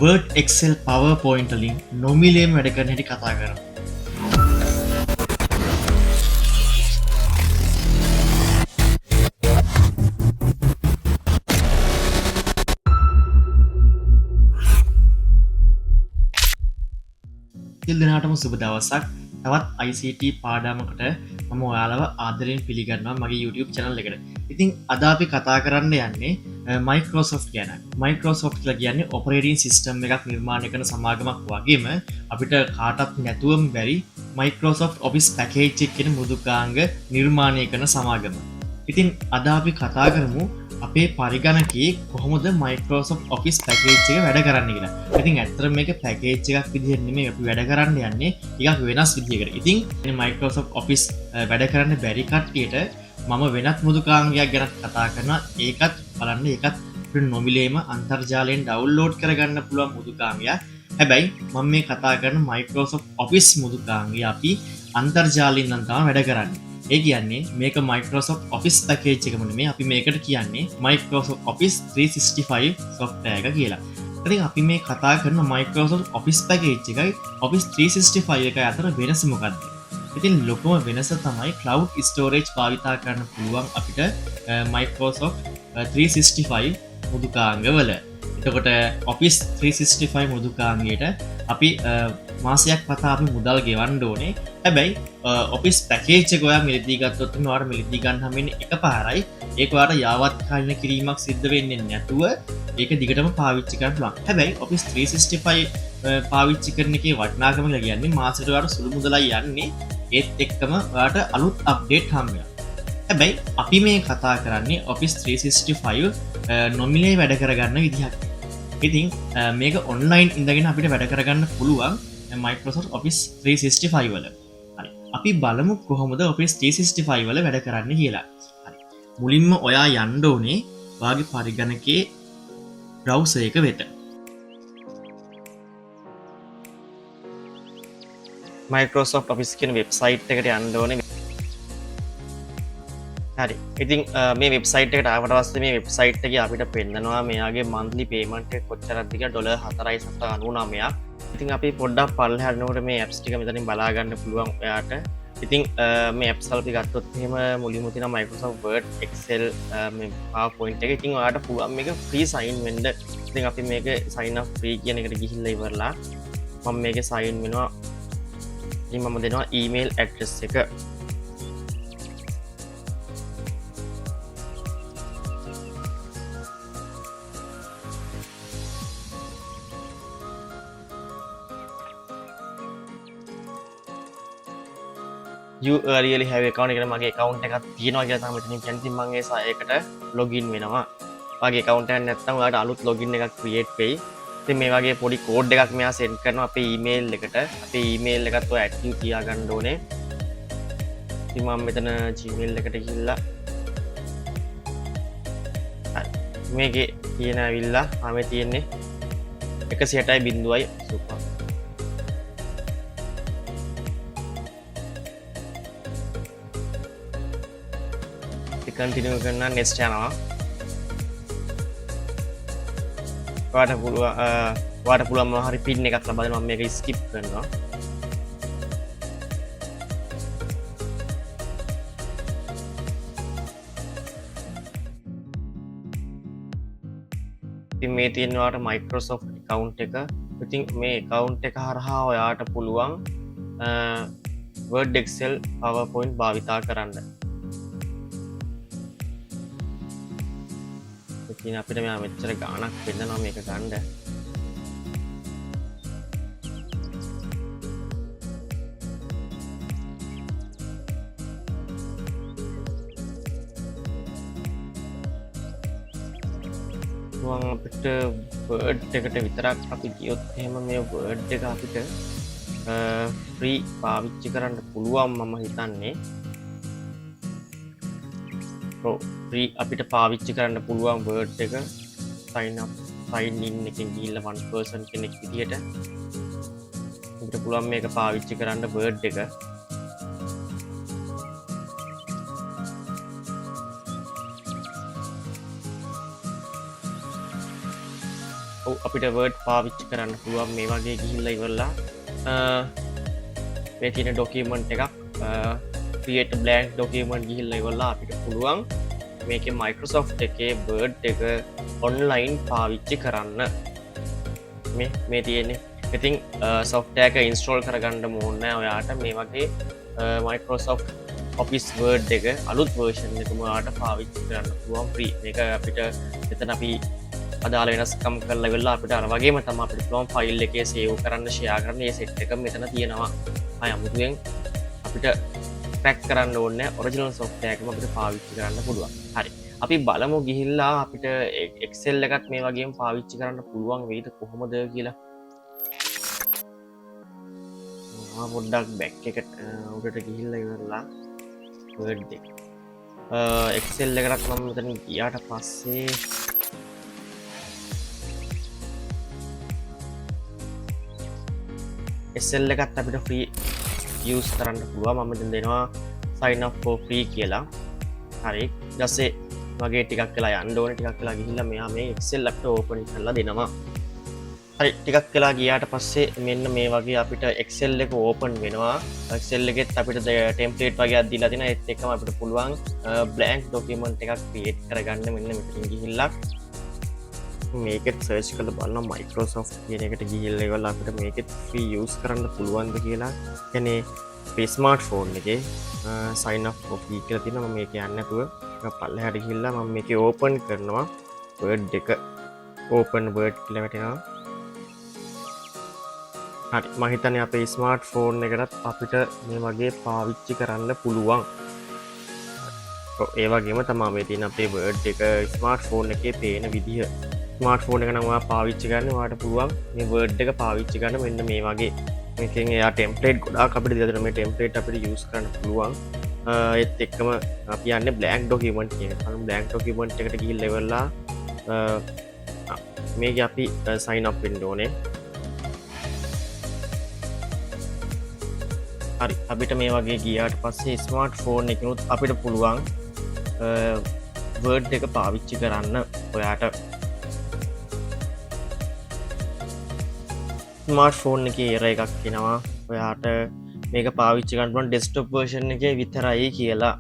Word Excel PowerPoint වලින් නොමිලේම වැඩ කරන හැටි කතා කරමු. සියලු දෙනාටම සුබ දවසක්. තවත් ICT පාඩමකට මම ඔයාලව ආදරයෙන් පිළිගන්නවා මගේ YouTube channel එකට. ඉතින් අද අපි කතා කරන්න යන්නේ Microsoft ගැන. Microsoft කියලා කියන්නේ operating system එකක් නිර්මාණය කරන සමාගමක් වගේම අපිට කාටත් නැතුවම බැරි Microsoft Office package එක කියන මෘදුකාංග නිර්මාණය කරන සමාගම. ඉතින් අද අපි කතා කරමු අපේ පරිගණකයේ කොහොමද Microsoft Office package එක වැඩ කරන්නේ කියලා. ඉතින් ඇත්තටම මේක package එකක් විදිහට නෙමෙයි අපි වැඩ කරන්න යන්නේ ටිකක් වෙනස් විදිහකට. ඉතින් මේ Microsoft Office වැඩ කරන්න බැරි කට්ටියට මම වෙනත් මෘදුකාංගයක් ගැන කතා කරනවා. ඒකත් බලන්න ඒකත් අපිට නොමිලේම අන්තර්ජාලයෙන් ඩවුන්ලෝඩ් කරගන්න පුළුවන් මෘදුකාංගයක්. හැබැයි මම මේ කතා කරන Microsoft Office මෘදුකාංගය අපි අන්තර්ජාලයෙන් නම් තමයි වැඩ කරන්නේ. ඒ කියන්නේ මේක Microsoft Office package එකම නෙමෙයි අපි මේකට කියන්නේ Microsoft Office 365 software එක කියලා. ඉතින් අපි මේ කතා කරන Microsoft Office package එකයි Office 365 එකයි අතර වෙනස මොකක්ද? ඉතින් ලොකුම වෙනස තමයි cloud storage භාවිතා කරන්න පුළුවන් අපිට Microsoft 365 මෘදුකාංගවල. එතකොට Office 365 මෘදුකාංගයට අපි මාසයක් පතා අපි මුදල් ගෙවන්න ඕනේ. හැබැයි Office package එක ඔයා මිලදී ගත්තොත් ඔයාලට මිලදී ගන්න හැම වෙන්නේ එකපාරයි. ඒක ඔයාලට යාවත් කාලින කිරීමක් සිද්ධ වෙන්නේ නැතුව ඒක දිගටම පාවිච්චි කරන්න පුළුවන්. හැබැයි Office 365 පාවිච්චි කරන එකේ වටිනාකම කියලා කියන්නේ මාසෙට ඔයාලට සුළු මුදලයි යන්නේ. ඒත් එක්කම ඔයාලට අලුත් අප්ඩේට් හම්බ වෙනවා. හැබැයි අපි මේ කතා කරන්නේ Office 365 නොමිලේ වැඩ කරගන්න විදිහක්. ඉතින් මේක ඔන්ලයින් ඉඳගෙන අපිට වැඩ කරගන්න පුළුවන් Microsoft Office 365 වල. හරි. අපි බලමු කොහොමද Office 365 වල වැඩ කරන්න කියලා. හරි. මුලින්ම ඔයා යන්න ඕනේ ඔයාගේ පරිගණකයේ browser එක වෙත. Microsoft Office කියන වෙබ්සයිට් එකට යන්න ඕනේ. හරි. ඉතින් මේ වෙබ්සයිට් එකට ආවට පස්සේ මේ වෙබ්සයිට් එකේ අපිට පෙන්නනවා මෙයාගේ monthly payment එක කොච්චරද කියලා $4.99ක්. ඉතින් අපි පොඩ්ඩක් පල්ලෙහාට යනකොට මේ apps ටික මෙතනින් බලා ගන්න පුළුවන් ඔයාට. ඉතින් මේ apps වල අපි ගත්තොත් එහෙම මුලින්ම තියෙනවා Microsoft Word, Excel, මේ PowerPoint එක. ඉතින් ඔයාට පුළුවන් මේක free sign වෙන්න. ඉතින් අපි මේක sign up free කියන එකට ගිහිල්ලා ඉවරලා මම මේකේ sign වෙනවා. ඉතින් මම දෙනවා email address එක. you really have account එකට මගේ account එකක් තියෙනවා කියලා තමයි මෙතනින් කියන්නේ. ඉතින් මම ඒ ඒකට login වෙනවා. මගේ account එකක් නැත්නම් ඔයාලට අලුත් login එකක් create වෙයි. ඉතින් මේ වගේ පොඩි code එකක් මෙයා send කරනවා අපේ email එකට. අපේ email එකත් ඔය active තියාගන්න ඕනේ. ඉතින් මම මෙතන Gmail එකට ගිහිල්ලා මේකේ තියෙන ඇවිල්ලා ආමේ තියෙන්නේ 160.0යි සුපර්. continue කරන්න next යනවා. ඔයාට පුළුවන් මොනවා හරි pin එකක් ලබා දෙන්න. මම මේක skip කරනවා. ඉතින් මේ තියෙන ඔයාට Microsoft account එක. ඉතින් මේ account එක හරහා ඔයාට පුළුවන් Word, Excel, PowerPoint භාවිතා කරන්න. ඉතින් අපිට මෙයා මෙච්චර ගාණක් දෙන්නවා මේක ගන්න. මම අපිට Word එකට විතරක් අපි ගියොත් එහෙම මේ Word එක අපිට free පාවිච්චි කරන්න පුළුවන් මම හිතන්නේ. free අපිට පාවිච්චි කරන්න පුළුවන් Word එක sign in එකෙන් ගිහිල්ලා 1% කෙනෙක් විදියට අපිට පුළුවන් මේක පාවිච්චි කරන්න Word එක. අපිට වර්ඩ් පාවිච්චි කරන්න පුළුවන් මේ වගේ ගිහිල්ලා ඉවරලා මේ තියෙන ඩොකියුමන්ට් එකක් ක්‍රියේට් බ්ලැන්ක් ඩොකියුමන්ට් ගිහිල්ලා ඉවරලා අපිට පුළුවන් මේකේ Microsoft එකේ වර්ඩ් එක ඔන්ලයින් පාවිච්චි කරන්න මේ තියෙන්නේ. ඉතින් software එක install කරගන්න ඕනේ නැහැ ඔයාට මේ වගේ Microsoft Office Word එක අලුත් version එක ඔයාලට පාවිච්චි කරන්න පුළුවන් free. මේක අපිට මෙතන අපි අදාළ වෙනස්කම් කරලා ඉවරලා අපිට අර වගේම තමයි අපිට පුළුවන් ෆයිල් එකේ save කරන්න share කරන්න මේ set එක මෙතන තියෙනවා. අමුතුවෙන් අපිට crack කරන්න ඕනේ ඔරිජිනල් software එකම අපිට පාවිච්චි කරන්න පුළුවන්. හරි. අපි බලමු ගිහිල්ලා අපිට Excel එකත් මේ වගේම පාවිච්චි කරන්න පුළුවන් වෙයිද කොහොමද කියලා. පොඩ්ඩක් බැක් එකට උඩට ගිහිල්ලා ඉවරලා Word එක. Excel එකකට මම මෙතන ගියාට පස්සේ Excel එකත් අපිට free use කරන්න පුළුවන්. මම දැන් දෙනවා sign up for free කියලා. හරි. ඊට පස්සේ මගේ ටිකක් වෙලා යන්න ඕනේ. ටිකක් වෙලා ගිහිල්ලා මෙයා මේ Excel අපිට open කරලා දෙනවා. හරි ටිකක් වෙලා ගියාට පස්සේ මෙන්න මේ වගේ අපිට Excel එක open වෙනවා. Excel එකෙත් අපිට template වගේක් දීලා තියෙනවා. ඒත් එක්කම අපිට පුළුවන් blank document එකක් create කරගන්න. මෙන්න මෙතන ගිහිල්ලා මේකෙත් search කරලා බලනවා Microsoft කියන එකට ගිහිල්ලා ඉවරලා අපිට මේකෙත් free use කරන්න පුළුවන්ද කියලා. කියන්නේ මේ smartphone එකේ sign up for free කියලා තියෙනවා. මම මේක යන්නේ නැතුව ඒක පල්ලෙහාට ගිහිල්ලා මම මේකේ open කරනවා. Word එක open Word කියලා වැටෙනවා. හරි මම හිතන්නේ අපේ ස්මාර්ට්ෆෝන් එකටත් අපිට මේ වගේ පාවිච්චි කරන්න පුළුවන්. ඒ වගේම තමයි මේ තියෙන අපේ Word එක ස්මාර්ට්ෆෝන් එකේ පේන විදිහ. ස්මාර්ට්ෆෝන් එක නම් ඔයා පාවිච්චි කරන්න ඔයාට පුළුවන් මේ Word එක පාවිච්චි කරන්න මෙන්න මේ වගේ. මේකෙන් එයා ටෙම්ප්ලේට් ගොඩාක් අපිට දීලා තියෙනවා. මේ ටෙම්ප්ලේට් අපිට යූස් කරන්න පුළුවන්. ඒත් එක්කම අපි යන්නේ blank document කියන එක. blank document එකට ගිහිල්ලා ඉවරලා මේක අපි sign up වෙන්න ඕනේ. හරි අපිට මේ වගේ ගියාට පස්සේ ස්මාර්ට්ෆෝන් එකනොත් අපිට පුළුවන් Word එක පාවිච්චි කරන්න. ඔයාට ස්මාර්ට්ෆෝන් එකේ error එකක් එනවා. ඔයාට මේක පාවිච්චි කරන්න පුළුවන් desktop version එකේ විතරයි කියලා.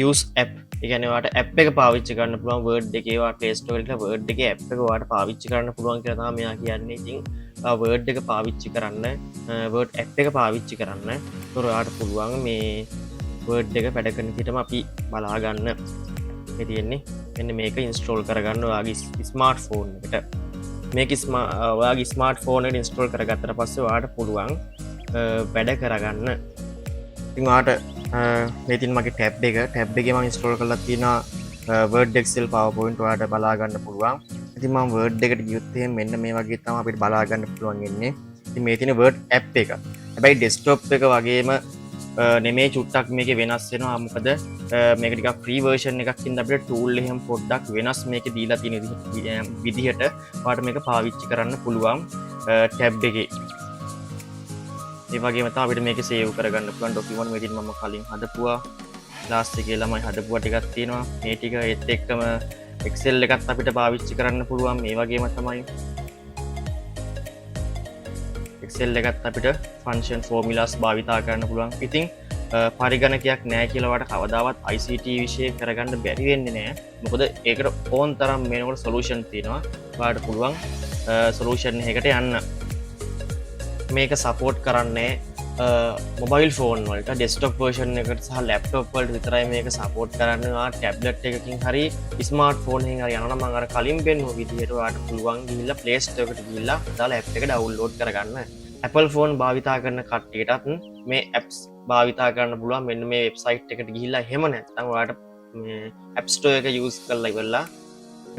use app ඒ කියන්නේ ඔයාට app එක පාවිච්චි කරන්න පුළුවන් Word එකේ ඔයාට Play Store එකේ Word එකේ app එක ඔයාට පාවිච්චි කරන්න පුළුවන් කියලා තමයි මෙයා කියන්නේ. ඉතින් Word එක පාවිච්චි කරන්න Word app එක පාවිච්චි කරන්න. ඒතොර ඔයාට පුළුවන් මේ Word එක වැඩ කරන විදිහටම අපි බලා ගන්න. මේ තියෙන්නේ මෙන්න මේක install කරගන්න ඔයාගේ ස්මාර්ට්ෆෝන් එකට. මේක ඔයාගේ ස්මාර්ට්ෆෝන් එකට install කරගත්තට පස්සේ ඔයාට පුළුවන් වැඩ කරගන්න. ඉතින් ඔයාට මේ තියෙන මගේ tab එකේ මම install කරලා තියෙනවා Word Excel PowerPoint ඔයාට බලා ගන්න පුළුවන්. ඉතින් මම Word එකට ගියොත් එහෙනම් මෙන්න මේ වගේ තමයි අපිට බලා ගන්න පුළුවන් ඉන්නේ. ඉතින් මේ තියෙන Word app එක. හැබැයි desktop එක වගේම නෙමේ චුට්ටක් මේකේ වෙනස් වෙනවා. මොකද මේක ටිකක් free version එකක් ඉඳන් අපිට tool එහෙම පොඩ්ඩක් වෙනස් මේකේ දීලා තියෙන විදිහට ඔයාලට මේක පාවිච්චි කරන්න පුළුවන් tab එකේ. ඒ වගේම තමයි අපිට මේක save කරගන්න පුළුවන් document. මේ තියෙන මම කලින් හදපුවා last එකේ ළමයි හදපුවා ටිකක් තියෙනවා. මේ ටික ඒත් එක්කම Excel එකත් අපිට පාවිච්චි කරන්න පුළුවන්. මේ වගේම තමයි Excel එකත් අපිට function formulas භාවිතා කරන්න පුළුවන්. ඉතින් පරිගණකයක් නැහැ කියලා ඔයාලට කවදාවත් ICT විෂය කරගන්න බැරි වෙන්නේ නැහැ. මොකද ඒකට ඕන තරම් මේනකොට solution තියෙනවා. ඔයාලට පුළුවන් solution එකකට යන්න. මේක support කරන්නේ මොබයිල් ෆෝන් වලට ඩෙස්ක්ටොප් version එකට සහ ලැප්ටොප් වලට විතරයි මේක support කරන්නේ. ඔයා ටැබ්ලට් එකකින් හරි ස්මාර්ට්ෆෝන් එකකින් හරි යනවා නම් මම අර කලින් පෙන්නුව විදිහට ඔයාට පුළුවන් ගිහිල්ලා Play Store එකට ගිහිල්ලා දාලා app එක download කරගන්න. Apple phone භාවිතා කරන කට්ටියටත් මේ apps භාවිතා කරන්න පුළුවන්. මෙන්න මේ website එකට ගිහිල්ලා එහෙම නැත්නම් ඔයාට මේ App Store එක use කරලා ඉවරලා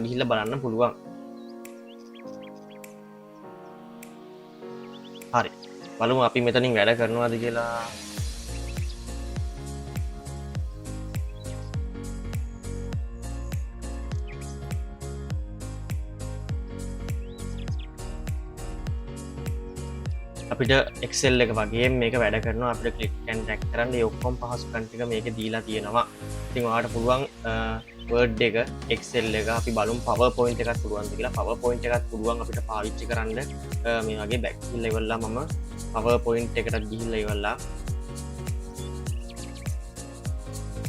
ගිහිල්ලා බලන්න පුළුවන්. හරි බලමු අපි මෙතනින් වැඩ කරනවාද කියලා. අපිට Excel එක වගේ මේක වැඩ කරනවා. අපිට click and drag කරන්න ඒ ඔක්කොම පහසුකම් ටික මේකේ දීලා තියෙනවා. ඉතින් ඔයාලට පුළුවන් වර්ඩ් එක එක්සෙල් එක අපි බලමු PowerPoint එකත් පුළුවන්ද කියලා. PowerPoint එකත් පුළුවන් අපිට පාවිච්චි කරන්න මේ වගේ බැක් ගිහිල්ලා ඉවරලා මම PowerPoint එකටත් ගිහිල්ලා ඉවරලා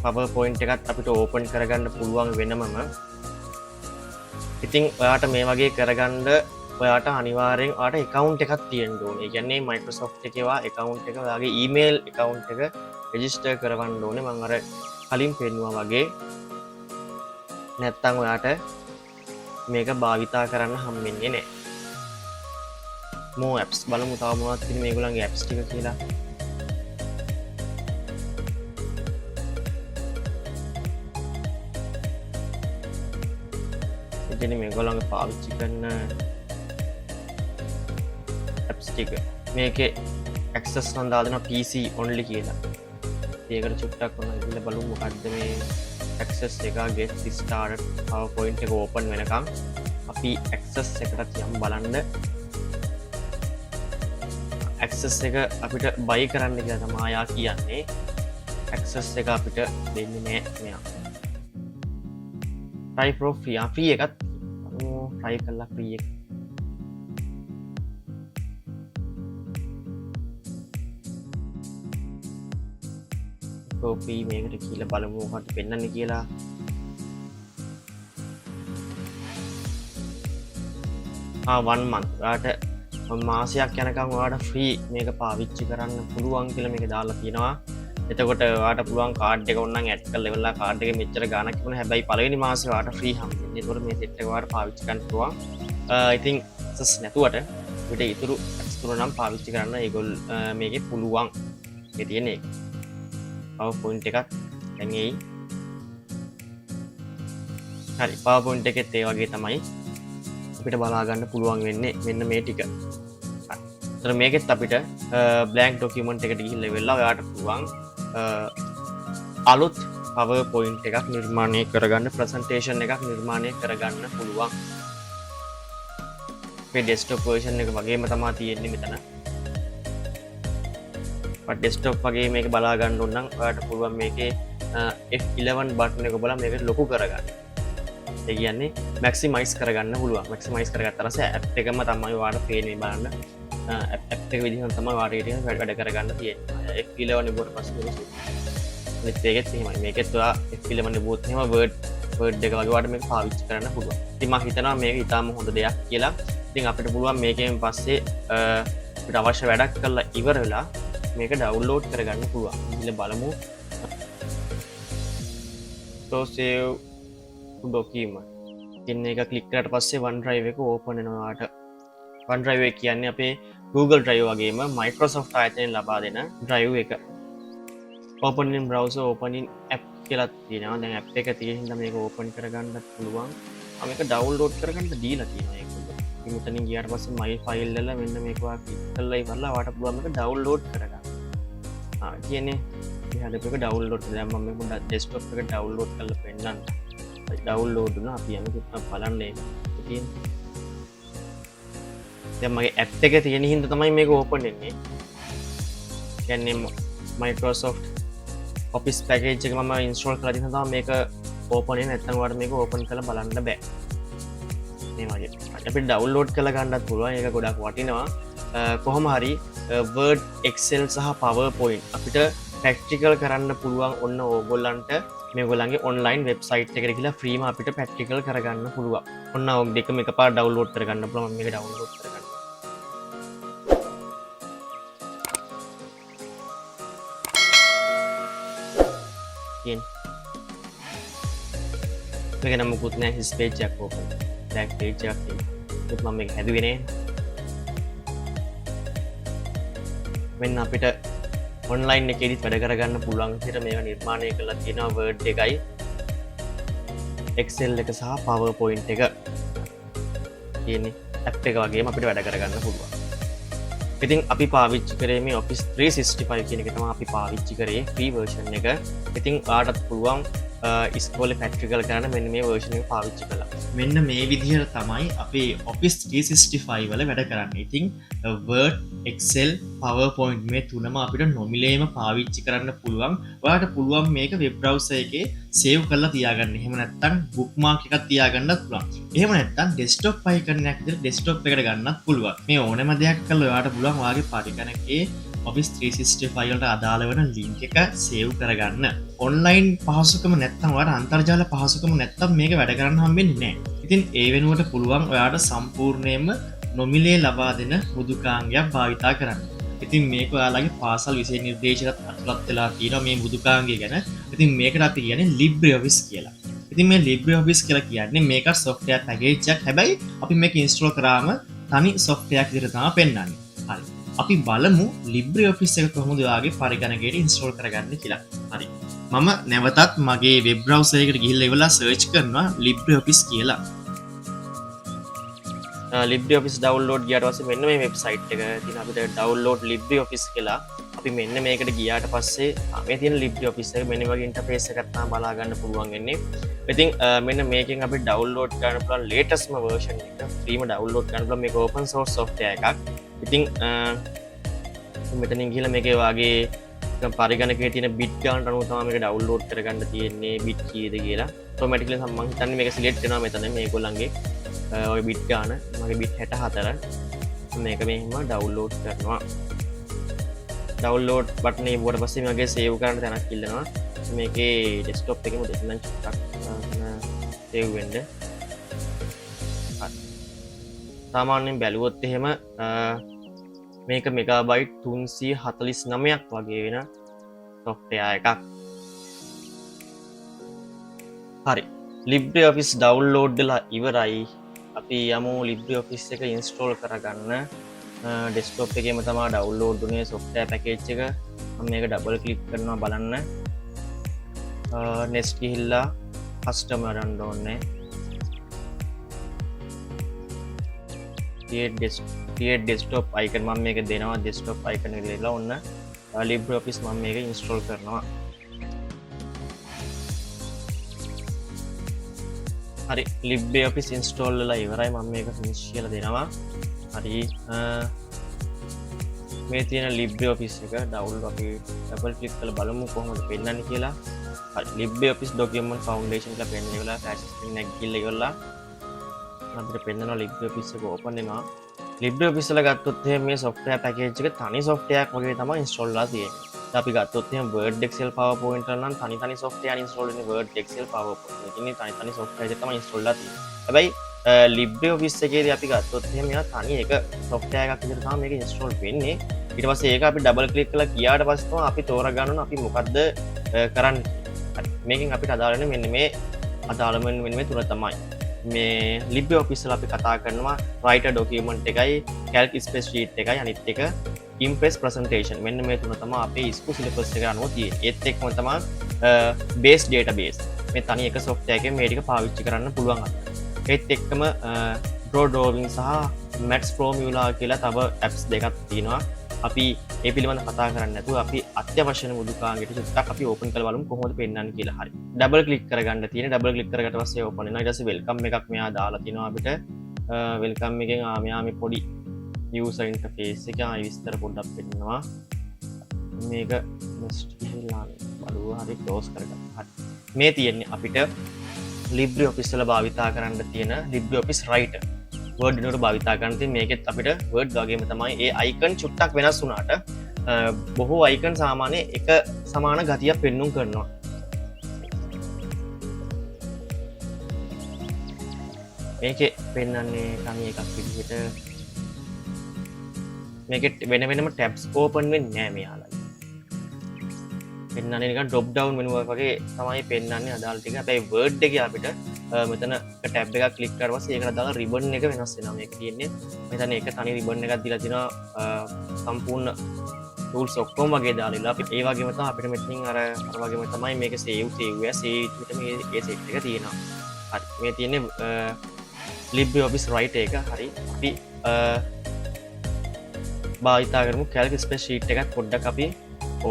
PowerPoint එකත් අපිට ඕපන් කරගන්න පුළුවන් වෙනමම. ඉතින් ඔයාට මේ වගේ කරගන්න ඔයාට අනිවාර්යෙන් ඔයාට account එකක් තියෙන්න ඕනේ. ඒ කියන්නේ Microsoft එකේ account එක ඔයාගේ email account එක register කරවන්න ඕනේ. මම අර කලින් පෙන්නුවා වගේ. නැත්තම් ඔයාට මේක භාවිතා කරන්න හම්බෙන්නේ නැහැ. more apps බලමු තව මොනවද තියෙන්නේ මේගොල්ලන්ගේ apps ටික කියලා. ඉතින් මේගොල්ලන්ගේ පාවිච්චි කරන apps ටික මේකේ access නම් දාලා දෙනවා PC only කියලා. ඒකට චුට්ටක් වුණා කියලා බලමු මොකද්ද මේ access එක get started PowerPoint එක open වෙනකම් අපි access එකට යමු බලන්න. access එක අපිට buy කරන්න කියලා තමයි ආයා කියන්නේ. access එක අපිට දෙන්නේ නෑ මෙයා. try pro free එකත් try කරලා free එක. free මේකට කියලා බලමු මොකක්ද පෙන්වන්නේ කියලා. one month ඔයාලට මාසයක් යනකම් ඔයාලට free මේක පාවිච්චි කරන්න පුළුවන් කියලා මේක දාලා තියෙනවා. එතකොට ඔයාලට පුළුවන් කාඩ් එක ඕනනම් ඇඩ් කරලා ඉවරලා කාඩ් එකේ මෙච්චර ගාණක් තිබුණා. හැබැයි පළවෙනි මාසේ ඔයාලට free හම්බෙන්නේ. ඒතකොට මේ සෙට් එක ඔයාලට පාවිච්චි කරන්න පුළුවන්. ඉතින් access නැතුවට අපිට ඊටු access තුන නම් පාවිච්චි කරන්න ඒගොල්ලෝ මේකේ පුළුවන්. ඒ තියෙන එක. PowerPoint එකත් දැන් එයි. හරි PowerPoint එකෙත් ඒ වගේ තමයි අපිට බලා ගන්න පුළුවන් වෙන්නේ මෙන්න මේ ටික. හරි මේකෙත් අපිට blank document එකට ගිහිල්ලා ඉවරලා ඔයාට පුළුවන් අලුත් PowerPoint එකක් නිර්මාණය කරගන්න presentation එකක් නිර්මාණය කරගන්න පුළුවන්. මේ desktop version එක වගේම තමයි තියෙන්නේ මෙතන. ඩෙස්ක්ටොප් වගේ මේක බලා ගන්න ඕන නම් ඔයාලට පුළුවන් මේකේ F11 බටන් එක ඔබලා මේක ලොකු කරගන්න. ඒ කියන්නේ මැක්සිමයිස් කරගන්න පුළුවන්. මැක්සිමයිස් කරගත්තා පස්සේ ඇප් එකම තමයි ඔයාලට පේන්නේ බලන්න. ඇප් එක විදිහට තමයි ඔයාලට ඊට වැඩ කරගන්න තියෙන්නේ. F11 නිබුවට පස්සේ අනිත් එකෙත් එහෙමයි. මේකෙත් ඔයා F11 නිබුවොත් එහෙම Word එක වගේ ඔයාලට මේක පාවිච්චි කරන්න පුළුවන්. ඉතින් මම හිතනවා මේක ඉතාම හොඳ දෙයක් කියලා. ඉතින් අපිට පුළුවන් මේකෙන් පස්සේ අපිට අවශ්‍ය වැඩක් කරලා ඉවර වෙලා මේක ඩවුන්ලෝඩ් කරගන්න පුළුවන්. ඉතින් බලමු. so save to document. ඉතින් මේක ක්ලික් කරාට පස්සේ OneDrive එක ඕපන් වෙනවා ඔයාට. OneDrive එක කියන්නේ අපේ Google Drive වගේම Microsoft ආයතනයෙන් ලබා දෙන drive එක. open in browser, open in app කියලා තියෙනවා. දැන් app එක තියෙන හින්දා මේක ඕපන් කරගන්න පුළුවන්. මේක ඩවුන්ලෝඩ් කරගන්න දීලා තියෙනවා ඒක. මෙතනින් ගියාට පස්සේ my file වල මෙන්න මේක ඔයා ක්ලික් කරලා ඉවරලා ඔයාට පුළුවන් මේක ඩවුන්ලෝඩ් කරගන්න. කියන්නේ එහාට එක ඩවුන්ලෝඩ් කරලා මම මේක ඩෙස්ක්ටොප් එක ඩවුන්ලෝඩ් කරලා පෙන්නන්න. ඩවුන්ලෝඩ් වුණා අපි යමු බලන්න ඒක තියෙන්නේ. දැන් මගේ ඇප් එක තියෙන හින්දා තමයි මේක ඕපන් වෙන්නේ. කියන්නේ Microsoft Office package එක මම install කරලා තියෙන තමයි මේක ඕපන් වෙන්නේ. නැත්නම් ඔයාලට මේක ඕපන් කරලා බලන්න බෑ. මේ වගේ අපිට ඩවුන්ලෝඩ් කරලා ගන්නත් පුළුවන්. ඒක ගොඩක් වටිනවා. කොහොම හරි Word, Excel සහ PowerPoint අපිට ප්‍රැක්ටිකල් කරන්න පුළුවන්. ඔන්න ඕගොල්ලන්ට මේගොල්ලන්ගේ ඔන්ලයින් වෙබ්සයිට් එකට ගිහලා ෆ්‍රීම අපිට ප්‍රැක්ටිකල් කරගන්න පුළුවන්. ඔන්න ඔය දෙකම එකපාර ඩවුන්ලෝඩ් කරගන්න පුළුවන්. මේක ඩවුන්ලෝඩ් කරගන්න. මේක නම් මුකුත් නෑ හිස් පේජ් එකක් ඕපන්. බ්ලැන්ක් පේජ් එකක් තියෙනවා. මම මේක හැදුවේ නේ. මෙන්න අපිට ඔන්ලයින් එකේදීත් වැඩ කරගන්න පුළුවන් විදිහට මේක නිර්මාණය කරලා තියෙනවා. Word එකයි Excel එක සහ PowerPoint එක තියෙන්නේ. app එක වගේම අපිට වැඩ කරගන්න පුළුවන්. ඉතින් අපි පාවිච්චි කරේ මේ Office 365 කියන එක තමයි අපි පාවිච්චි කරේ free version එක. ඉතින් ඔයාලටත් පුළුවන් ස්කෝල පැට්‍රිකල් කරන්න මෙන්න මේ වර්ෂණය පාවිච්චි කලා. මෙන්න මේ විදිහට තමයි අපේ ඔෆිස් 365 වල වැඩ කරන්න. ඉතින් Word, Excel, PowerPoint මේ තුනම අපිට නොමිලේම පාවිච්චි කරන්න පුළුවන්. ඔයාලට පුළුවන් මේක වෙබ් බ්‍රවුසර් එකේ සේව් කරලා තියාගන්න. එහෙම නැත්නම් බුක්මාර්ක් එකක් තියාගන්නත් පුළුවන්. එහෙම නැත්නම් ඩෙස්ක්ටොප් අයිකන් එකක් විතර ඩෙස්ක්ටොප් එකට ගන්නත් පුළුවන්. මේ ඕනෑම දෙයක් කරලා ඔයාලට පුළුවන් ඔයාගේ පරිගණකයේ Office 365 වලට අදාළ වෙන ලින්ක් එක සේව් කරගන්න. ඔන්ලයින් පහසුකම නැත්නම් ඔයාලට අන්තර්ජාල පහසුකම නැත්නම් මේක වැඩ කරන්න හම්බෙන්නේ නැහැ. ඉතින් ඒ වෙනුවට පුළුවන් ඔයාට සම්පූර්ණයෙන්ම නොමිලේ ලබා දෙන මෘදුකාංගයක් භාවිතා කරන්න. ඉතින් මේක ඔයාලගේ පාසල් විෂය නිර්දේශයටත් අතුලත් වෙලා තියෙනවා මේ මෘදුකාංගය ගැන. ඉතින් මේකට අපි කියන්නේ LibreOffice කියලා. ඉතින් මේ LibreOffice කියලා කියන්නේ මේක software package එකක්. හැබැයි අපි මේක install කරාම තනි software එකක් විදිහට තමයි පෙන්වන්නේ. හරි. අපි බලමු LibreOffice එක කොහොමද ඔයාගේ පරිගණකයට install කරගන්නේ කියලා. හරි. මම නැවතත් මගේ වෙබ් බ්‍රවුසර් එකට ගිහිල්ලා ඉවරලා සර්ච් කරනවා LibreOffice කියලා. LibreOffice download ගියාට පස්සේ මෙන්න මේ වෙබ්සයිට් එක තියෙන අපිට download LibreOffice කියලා. අපි මෙන්න මේකට ගියාට පස්සේ මේ තියෙන LibreOffice එක මෙන්න වගේ ඉන්ටර්ෆේස් එකක් තමයි බලා ගන්න පුළුවන් වෙන්නේ. ඉතින් මෙන්න මේකෙන් අපි download කරන්න පුළුවන් latestම version එක free ම download කරන්න පුළුවන්. මේක open source software එකක්. ඉතින් මෙතනින් ගිහලා මේකේ වාගේ පරිගණකයේ තියෙන bit ගානට අනුව තමයි මේක download කරගන්න තියෙන්නේ bit කීයද කියලා. automatically මම හිතන්නේ මේක select වෙනවා මෙතන මේගොල්ලන්ගේ ඔය bit ගාන. මගේ bit 64. මේක මෙහෙම download කරනවා. download button එක වුණාට පස්සේ මගේ save කරන්න තැනක් ඉල්ලනවා. මේකේ desktop එකේම දෙන්නම් චුට්ටක් save වෙන්න. සාමාන්‍යයෙන් බැලුවොත් එහෙම මේක මෙගාබයිට් 349ක් වගේ වෙන software එකක්. හරි. LibreOffice download වෙලා ඉවරයි. අපි යමු LibreOffice එක install කරගන්න. desktop එකේම තමයි download උනේ software package එක. මම මේක double click කරනවා බලන්න. next ගිහිල්ලා customer ගන්න ඕනේ. create desktop icon මම මේක දෙනවා desktop icon එක දෙලා ඔන්න LibreOffice මම මේක install කරනවා. හරි LibreOffice install වෙලා ඉවරයි. මම මේක finish කියලා දෙනවා. හරි මේ තියෙන LibreOffice එක download අපි double click කරලා බලමු කොහොමද පෙන්නන්නේ කියලා. හරි LibreOffice document foundation කියලා පෙන්නන ඉවරලා flash screen එක ගිහලා ඉවරලා අපිට පෙන්නනවා LibreOffice එක open වෙනවා. LibreOffice වල ගත්තොත් එහෙනම් මේ software package එක තනි software එකක් වගේ තමයි install වෙලා තියෙන්නේ. අපි ගත්තොත් එහෙනම් Word, Excel, PowerPoint වල නම් තනි software install වෙන්නේ Word, Excel, PowerPoint. ඉතින් තනි software එක තමයි install වෙලා තියෙන්නේ. හැබැයි LibreOffice එකේදී අපි ගත්තොත් එහෙනම් මෙයා තනි එක software එකක් විදිහට තමයි මේක install වෙන්නේ. ඊට පස්සේ ඒක අපි double click කරලා ගියාට පස්සේ තමයි අපි තෝරගන්න ඕන අපි මොකද්ද කරන්නේ. හරි මේකෙන් අපිට අදාළ වෙන්නේ මෙන්න මේ අදාළ මෙන්න මේ තුන තමයි. මේ LibreOffice වල අපි කතා කරනවා writer document එකයි calc spreadsheet එකයි අනිත් එක impress presentation. මෙන්න මේ තුන තමයි අපේ school syllabus එකට අනුව තියෙන්නේ. ඒත් එක්කම තමයි base database. මේ තනි එක software එකෙන් මේ ටික පාවිච්චි කරන්න පුළුවන් අපිට. ඒත් එක්කම draw drawing සහ max formula කියලා තව apps දෙකක් තියෙනවා. අපි ඒ පිළිබඳව කතා කරන්නේ නැතුව අපි අත්‍යවශ්‍ය මුදුකාංගයට චුට්ටක් අපි ඕපන් කරලා බලමු කොහොමද පෙන්නන්නේ කියලා. හරි. ඩබල් ක්ලික් කරගන්න තියෙන. ඩබල් ක්ලික් කරගත්ත පස්සේ ඕපන් වෙනවා. ඊට පස්සේ වෙල්කම් එකක් මෙයා දාලා තිනවා අපිට. වෙල්කම් එකෙන් මෙයා මේ පොඩි user interface එක ආයි විස්තර පොඩ්ඩක් පෙන්නනවා. මේක next කියලා බලුවා. හරි close කරගන්න. හරි. මේ තියෙන්නේ අපිට LibreOffice වල භාවිතා කරන්න තියෙන LibreOffice Writer. Word එකට භාවිතා කරන්න තියෙන මේකෙත් අපිට Word වගේම තමයි ඒ icon චුට්ටක් වෙනස් වුණාට බොහෝ icon සාමාන්‍ය එක සමාන ගතියක් පෙන්නුම් කරනවා. මේකේ පෙන්වන්නේ තනි එකක් විදිහට මේකෙත් වෙන වෙනම tabs open වෙන්නේ නැහැ මෙයාලා. පෙන්වන්නේ නිකන් drop down menu එකක් වගේ තමයි පෙන්වන්නේ අදාළ ටික. හැබැයි Word එකේ අපිට මෙතන ටැබ් එකක් ක්ලික් කරලා පස්සේ ඒකට දාලා රිබන් එක වෙනස් වෙනවා. මේක තියෙන්නේ මෙතන එක තනි රිබන් එකක් දීලා තිනවා සම්පූර්ණ ටූල්ස් ඔක්කොම වගේ දාලා. අපි ඒ වගේම තමයි අපිට මෙතනින් අර වගේම තමයි මේක save එක save විතර මේ ඒ සෙට් එක තියෙනවා. හරි මේ තියෙන්නේ LibreOffice Writer එක. හරි අපි භාවිතා කරමු calc spreadsheet එකක් පොඩ්ඩක් අපි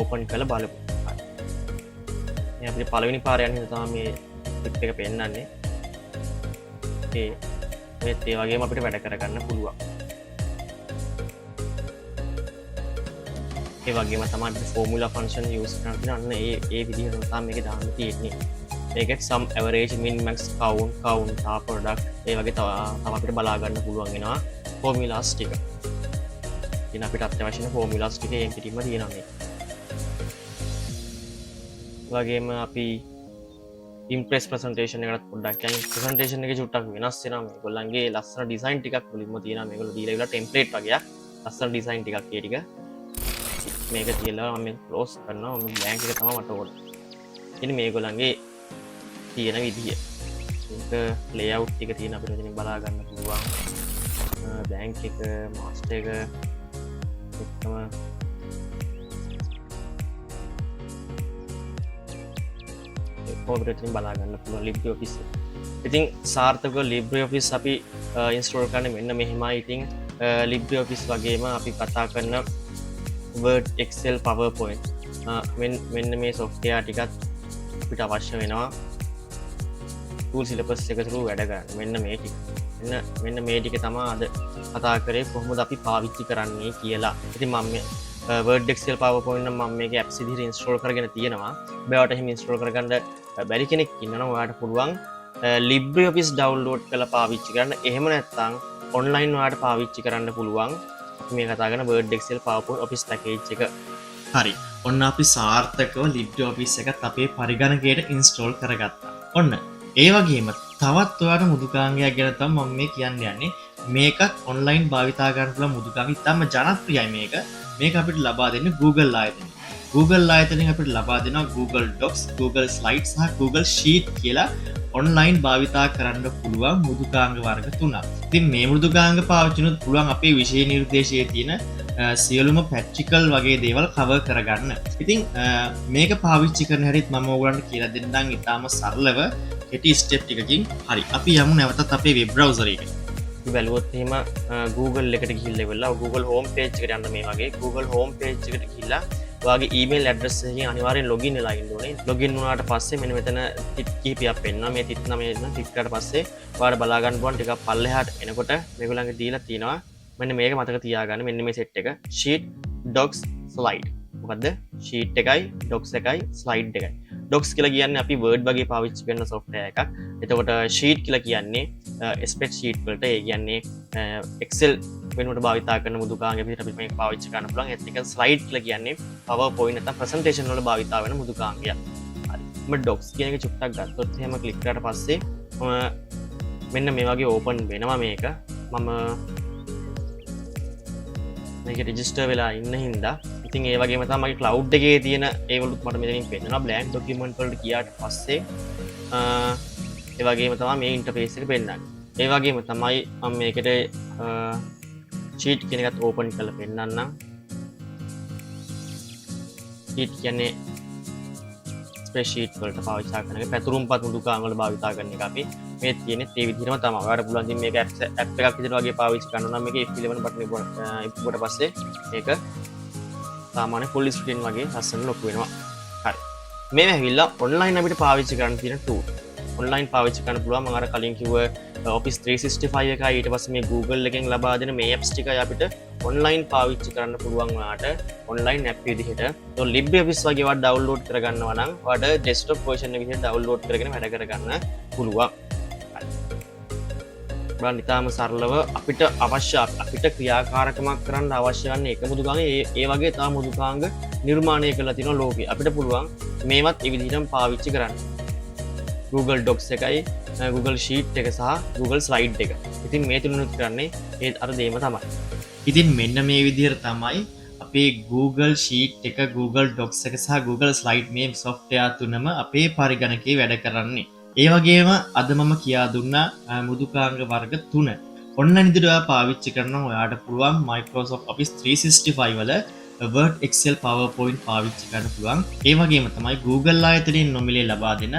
open කරලා බලමු. අපිට පළවෙනි පාර යන හින්දා තමයි මේ ක්ලිප් එක පෙන්නන්නේ. ඒ වගේම අපිට වැඩ කරගන්න පුළුවන්. ඒ වගේම තමයි ෆෝමුලා ෆන්ක්ෂන් යූස් කරන්න අන්න ඒ විදිහටම තමයි මේක දාන්න තියෙන්නේ. ඒකත් සම් ඇවරේජ් මින් මැක්ස් කවුන්ට් ප්‍රොඩක්ට් ඒ වගේ තව අපිට බලා ගන්න පුළුවන් වෙනවා ෆෝමුලාස් ටික. ඉතින් අපිට අත්‍යවශ්‍ය ෆෝමුලාස් ටික එම් පිටින්ම තියෙනවා මේ. වගේම අපි ඉම්ප්‍රෙස් ප්‍රසන්ටේෂන් එකකට පොඩ්ඩක් යන්න. ප්‍රසන්ටේෂන් එකේ චුට්ටක් වෙනස් වෙනවා මේගොල්ලන්ගේ ලස්සන ඩිසයින් ටිකක් මුලින්ම තියෙනවා. මේගොල්ලෝ දීලා ඉවරලා ටෙම්ප්ලේට් වගේක් ලස්සන ඩිසයින් ටිකක් ඒ ටික මේක තියලා මම ක්ලෝස් කරනවා. මම බ්ලැන්ක් එක තමයි මට ඕන. ඉතින් මේගොල්ලන්ගේ තියෙන විදිය ඒක ලේඅවුට් ටික තියෙන අපිට ඉතින් බලා ගන්න පුළුවන්. බැංක් එක මාස්ටර් එක එක්කම ඔබට බලාගන්න පුළුවන් LibreOffice. ඉතින් සාර්ථකව LibreOffice අපි ඉන්ස්ටෝල් කරන්න මෙන්න මෙහෙමයි. ඉතින් LibreOffice වගේම අපි කතා කරන Word, Excel, PowerPoint මෙන්න මේ software ටිකත් අපිට අවශ්‍ය වෙනවා tool syllabus එක through වැඩ කරන්න. මෙන්න මේ ටික. මෙන්න මේ ටික තමයි අද කතා කරේ කොහොමද අපි පාවිච්චි කරන්නේ කියලා. ඉතින් මම Word, Excel, PowerPoint නම් මම මේක apps විදිහට ඉන්ස්ටෝල් කරගෙන තියෙනවා. ඔයාලට එහෙම ඉන්ස්ටෝල් කරගන්න බැරි කෙනෙක් ඉන්නවා ඔයාලට පුළුවන් LibreOffice download කරලා පාවිච්චි කරන්න. එහෙම නැත්නම් online ඔයාලට පාවිච්චි කරන්න පුළුවන් මේ කතා කරන Word, Excel, PowerPoint Office package එක. හරි. ඔන්න අපි සාර්ථකව LibreOffice එකත් අපේ පරිගණකයට ඉන්ස්ටෝල් කරගත්තා. ඔන්න ඒ වගේම තවත් ඔයාලට මුදුකාංගයක් ගැන තමයි මම මේ කියන්න යන්නේ. මේකත් online භාවිතා කරන්න පුළුවන් මුදුකාංග. ඉතාම ජනප්‍රියයි මේක. මේක අපිට ලබා දෙන්නේ Google ආයතනය. Google ආයතනයෙන් අපිට ලබා දෙනවා Google Docs, Google Slides සහ Google Sheet කියලා online භාවිතා කරන්න පුළුවන් මෘදුකාංග වර්ග 3ක්. ඉතින් මේ මෘදුකාංග පාවිච්චි කරනොත් පුළුවන් අපේ විෂය නිර්දේශයේ තියෙන සියලුම ප්‍රැක්ටිකල් වගේ දේවල් කවර් කරගන්න. ඉතින් මේක පාවිච්චි කරන හැටිත් මම ඔයගලන්ට කියලා දෙන්නම් ඉතාම සරලව කෙටි ස්ටෙප් ටිකකින්. හරි. අපි යමු නැවතත් අපේ වෙබ් බ්‍රවුසර් එකට. බැලුවොත් එහෙම Google එකට ගිහිල්ලා ඉවරලා Google home page එකට යන්න මේ වගේ Google home page එකට ගිහිල්ලා ඔයාගේ email address එකකින් අනිවාර්යෙන් login වෙලා ඉන්න ඕනේ. login වුණාට පස්සේ මෙන්න මෙතන ටික් කීපයක් පෙන්නනවා. මේ ටික් 9 එන්න ටික් කරලා පස්සේ ඔයාලා බලා ගන්න පුළුවන් ටිකක් පල්ලෙහාට එනකොට මේගොල්ලන්ගේ දීලා තියෙනවා. මෙන්න මේක මතක තියාගන්න. මෙන්න මේ set එක sheet, docs, slide. මොකද්ද? sheet එකයි, docs එකයි, slide එකයි. docs කියලා කියන්නේ අපි word වගේ පාවිච්චි කරන software එකක්. එතකොට sheet කියලා කියන්නේ spreadsheet වලට ඒ කියන්නේ Excel වෙනුවට භාවිතා කරන මුදුකාංග විදිහට අපිට මේක පාවිච්චි කරන්න පුළුවන්. ඒත් එක slide කියලා කියන්නේ PowerPoint නැත්නම් presentation වල භාවිතා වෙන මුදුකාංගයක්. හරි. මම docs කියන එක චුට්ටක් ගත්තොත් එහෙම ක්ලික් කරාට පස්සේ මෙන්න මේ වගේ open වෙනවා මේක. මම මේක register වෙලා ඉන්න හින්දා ඉතින් ඒ වගේම තමයි මගේ cloud එකේ තියෙන ඒවලුත් මට මෙතනින් පෙන්නනවා. blank document වලට ගියාට පස්සේ ඒ වගේම තමයි මේ ඉන්ටර්ෆේස් එක පෙන්නන්නේ. ඒ වගේම තමයි මම මේකට sheet කියන එකත් open කරලා පෙන්නන්නම්. sheet කියන්නේ spreadsheet වලට පාවිච්චි කරන එක පැතුරුම්පත් මුදුකාංග වල භාවිතා කරන එක අපි මේ තියෙන්නේ ඒ විදිහටම තමයි. ඔයාලට පුළුවන් ඉතින් මේක app එකක් විදිහට වගේ පාවිච්චි කරනවා නම් මේක F11 බටන් එක ඉක්ුවට පස්සේ මේක සාමාන්‍ය full screen වගේ ලස්සන ලොකු වෙනවා. හරි. මේ ඇවිල්ලා online අපිට පාවිච්චි කරන්න තියෙන tool. online පාවිච්චි කරන්න පුළුවන්. මම අර කලින් කිව්ව Office 365 එකයි ඊට පස්සේ මේ Google එකෙන් ලබා දෙන මේ apps ටිකයි අපිට online පාවිච්චි කරන්න පුළුවන් ඔයාලට online app විදිහට. તો LibreOffice වගේ ඒවා download කරගන්නවා නම් ඔයාලට desktop version එක විදිහට download කරගෙන වැඩ කරගන්න පුළුවන්. බලන්න ඉතාම සරලව අපිට අවශ්‍ය අපිට ක්‍රියාකාරකමක් කරන්න අවශ්‍ය වන්නේ එක මුදුකාංග ඒ වගේ තව මුදුකාංග නිර්මාණය කරලා තියෙනවා ලෝකේ. අපිට පුළුවන් මේවත් ඒ විදිහටම පාවිච්චි කරන්න. Google Docs එකයි Google Sheet එක සහ Google Slide එක. ඉතින් මේ තුනත් කරන්නේ ඒ අර දෙයම තමයි. ඉතින් මෙන්න මේ විදිහට තමයි අපේ Google Sheet එක, Google Docs එක සහ Google Slide මේ software තුනම අපේ පරිගණකේ වැඩ කරන්නේ. ඒ වගේම අද මම කියා දුන්නා මෘදුකාංග වර්ග 3. ඔන්ලයින් විදිහට ඔයා පාවිච්චි කරනවා ඔයාට පුළුවන් Microsoft Office 365 වල Word, Excel, PowerPoint පාවිච්චි කරන්න පුළුවන්. ඒ වගේම තමයි Google ආයතනයෙන් නොමිලේ ලබා දෙන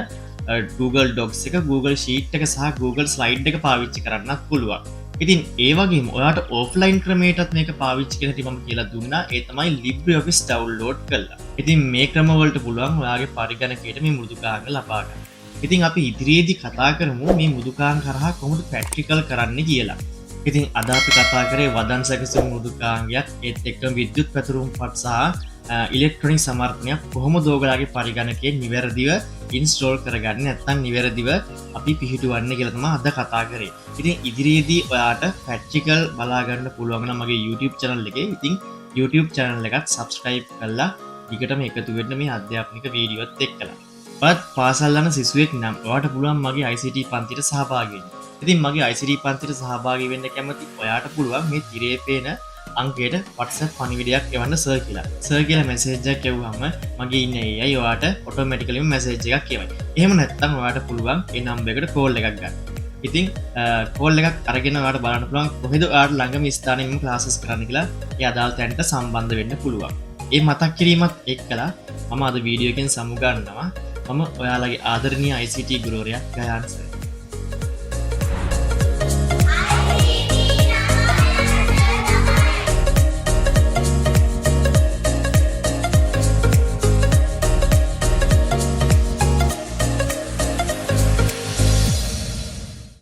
Google Docs එක, Google Sheet එක සහ Google Slide එක පාවිච්චි කරන්නත් පුළුවන්. ඉතින් ඒවගේ ඔයාට ඔෆ්ලයින් ක්‍රමේටත් මේක පාවිච්චි කරන හැටි මම කියලා දුන්නා. ඒ තමයි LibreOffice ඩවුන්ලෝඩ් කරලා. ඉතින් මේ ක්‍රමවලට පුළුවන් ඔයාගේ පරිගණකයට මේ මෘදුකාංග ලබා ගන්න. ඉතින් අපි ඉදිරියේදී කතා කරමු මේ මෘදුකාංග කරහා කොහොමද ප්‍රැක්ටිකල් කරන්න කියලා. ඉතින් අද අපි කතා කරේ වදන් සැකසුම් මෘදුකාංගයක් ඒත් එක්කම විද්‍යුත් පැතුරුම්පත් සහ ඉලෙක්ට්‍රොනික සමර්පණයක් කොහොමද ඔයගලගේ පරිගණකයේ නිවැරදිව ඉන්ස්ටෝල් කරගන්නේ නැත්නම් නිවැරදිව අපි පිහිටුවන්නේ කියලා තමයි අද කතා කරේ. ඉතින් ඉදිරියේදී ඔයාට ප්‍රැක්ටිකල් බලා ගන්න පුළුවන් නම් මගේ YouTube channel එකේ. ඉතින් YouTube channel එකත් subscribe කරලා ඊකටම එකතු වෙන්න මේ අධ්‍යාපනික වීඩියෝත් එක්කලා. ඔයත් පාසල් යන සිසුවෙක් නම් ඔයාට පුළුවන් මගේ ICT පන්තියට සහභාගී වෙන්න. ඉතින් මගේ ICT පන්තියට සහභාගී වෙන්න කැමති ඔයාට පුළුවන් මේ තිරේ පේන අංකයට WhatsApp පණිවිඩයක් එවන්න සර් කියලා. සර් කියලා මැසේජ් එකක් එවුවම මගේ ඉන්න AI ඔයාට ඔටෝමැටිකලිම මැසේජ් එකක් එවයි. එහෙම නැත්නම් ඔයාට පුළුවන් ඒ නම්බර් එකට කෝල් එකක් ගන්න. ඉතින් කෝල් එකක් අරගෙන ඔයාට බලන්න පුළුවන් කොහෙද ඔයාට ළඟම ස්ථානෙම ක්ලාසස් කරන්න කියලා. ඒ අදාළ තැනට සම්බන්ධ වෙන්න පුළුවන්. ඒ මතක් කිරීමත් එක්කලා මම අද වීඩියෝ එකෙන් සමු ගන්නවා. මම ඔයාලගේ ආදරණීය ICT ගුරුවරයා ගයාන් සර්.